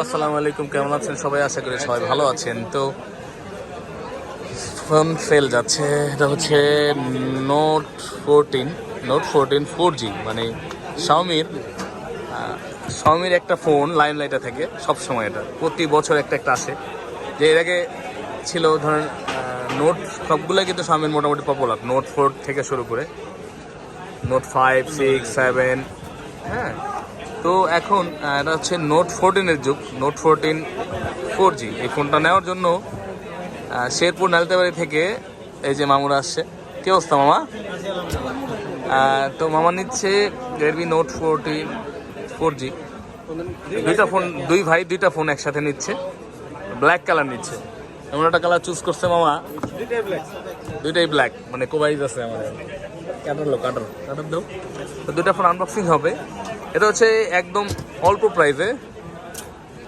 আসসালামু আলাইকুম, কেমন আছেন সবাই? আশা করি সবাই ভালো আছেন। তো ফোন সেল যাচ্ছে, এটা হচ্ছে নোট 14 4G, মানে শাওমির একটা ফোন লাইমলাইটে থাকে সবসময়। এটা প্রতি বছর একটা আসে। যে এর আগে ছিল ধরেন নোট, সবগুলোই কিন্তু শাওমির মোটামুটি পপুলার, নোট 4 থেকে শুরু করে নোট 5, 6, 7, হ্যাঁ। তো এখন এটা হচ্ছে নোট 14-এর যুগ, নোট 14 4G। এই ফোনটা নেওয়ার জন্য শেরপুর নালিতাবাড়ি থেকে এই যে মামুরা আসছে। কি অবস্থা মামা? তো মামা নিচ্ছে রেডমি নোট 14 4G। দুইটা ফোন, দুই ভাই দুইটা ফোন একসাথে নিচ্ছে, ব্ল্যাক কালার নিচ্ছে। এমন একটা কালার চুজ করছে মামা, দুইটাই ব্ল্যাক, মানে কোবাইজ আছে আমার। কাটার দাও। তো দুইটা ফোন আনবক্সিং হবে। এটা হচ্ছে একদম অল্প প্রাইসে,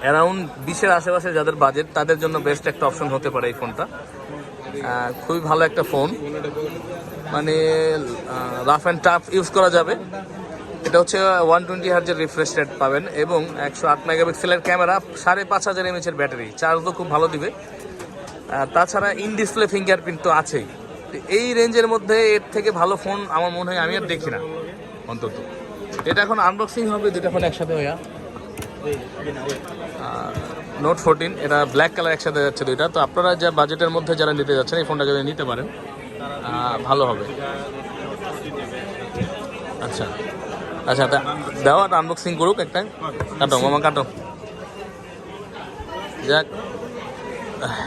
অ্যারাউন্ড 20-এর আশেপাশে যাদের বাজেট তাদের জন্য বেস্ট একটা অপশন হতে পারে এই ফোনটা। খুবই ভালো একটা ফোন, মানে রাফ অ্যান্ড টাফ ইউজ করা যাবে। এটা হচ্ছে 120 হার্জের রিফ্রেশ রেট পাবেন এবং 108 মেগাপিক্সেলের ক্যামেরা, 5500 mAh ব্যাটারি, চার্জও খুব ভালো দিবে। তাছাড়া ইন ডিসপ্লে ফিঙ্গারপ্রিন্ট তো আছেই। এই রেঞ্জের মধ্যে এর থেকে ভালো ফোন আমার মনে হয় আমি আর দেখি না অন্তত। এটা এখন আনবক্সিং হবে দুইটা ফোন একসাথে হইয়া। নোট 14, এটা ব্ল্যাক কালার একসাথে যাচ্ছে দুইটা। তো আপনারা যা বাজেটের মধ্যে যারা নিতে যাচ্ছেন এই ফোনটা যদি নিতে পারেন ভালো হবে। আচ্ছা আচ্ছা, দাও একটা আনবক্সিং করুক একটা। কাটো মামা কাটো। যাক,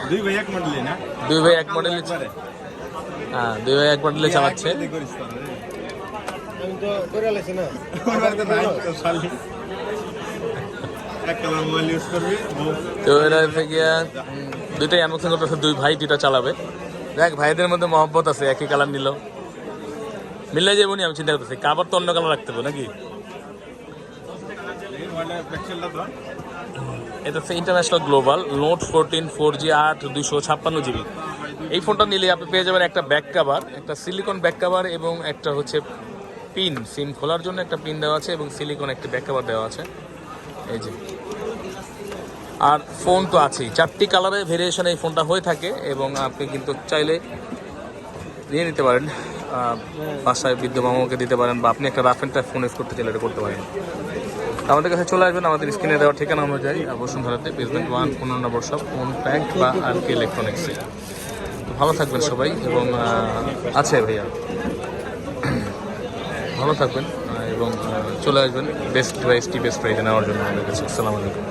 দুই ভাই এক মডেলে হ্যাঁ, দুই ভাই এক মডেলে চালাচ্ছে। তো এটা থেকে দুইটাই আনবক্সিং করতেছে, দুই ভাই দুইটা চালাবে। দেখ, ভাইদের মধ্যে মহব্বত আছে, একই কালার নিল, মিলে যাবো নি। আমি চিন্তা করতেছি কাবার তো অন্য কালার রাখতে হবে নাকি। এটা হচ্ছে international global note 14 4G 8/256 GB। এই ফোনটা নিলে আপনি পেয়ে যাবেন একটা ব্যাক কাভার, একটা সিলিকন ব্যাক কাভার এবং একটা হচ্ছে পিন, সিম খোলার জন্য একটা পিন দেওয়া আছে এবং সিলিকন একটা ব্যাক কাভার দেওয়া আছে, এই যে। আর ফোন তো আছেই, 4টি কালারের ভেরিয়েশন এই ফোনটা হয়ে থাকে এবং আপনি কিন্তু চাইলে নিয়ে নিতে পারেন, বাসায় বৃদ্ধ মামাকে দিতে পারেন, বা আপনি একটা rough and tough phone use করতে চাইলে এটা করতে পারেন। আমাদের কাছে চলে আসবেন আমাদের স্ক্রিনে দেওয়ার ঠিকানা অনুযায়ী, বসুন্ধরাতে বেসমেন্ট 1 15 নম্বর শপ, ফোন প্যাক বা RK ইলেকট্রনিক্সে। তো ভালো থাকবেন সবাই এবং আছে ভাইয়া, ভালো থাকবেন এবং চলে আসবেন বেস্ট প্রাইসে নেওয়ার জন্য আমাদের কাছে। আসসালামু আলাইকুম।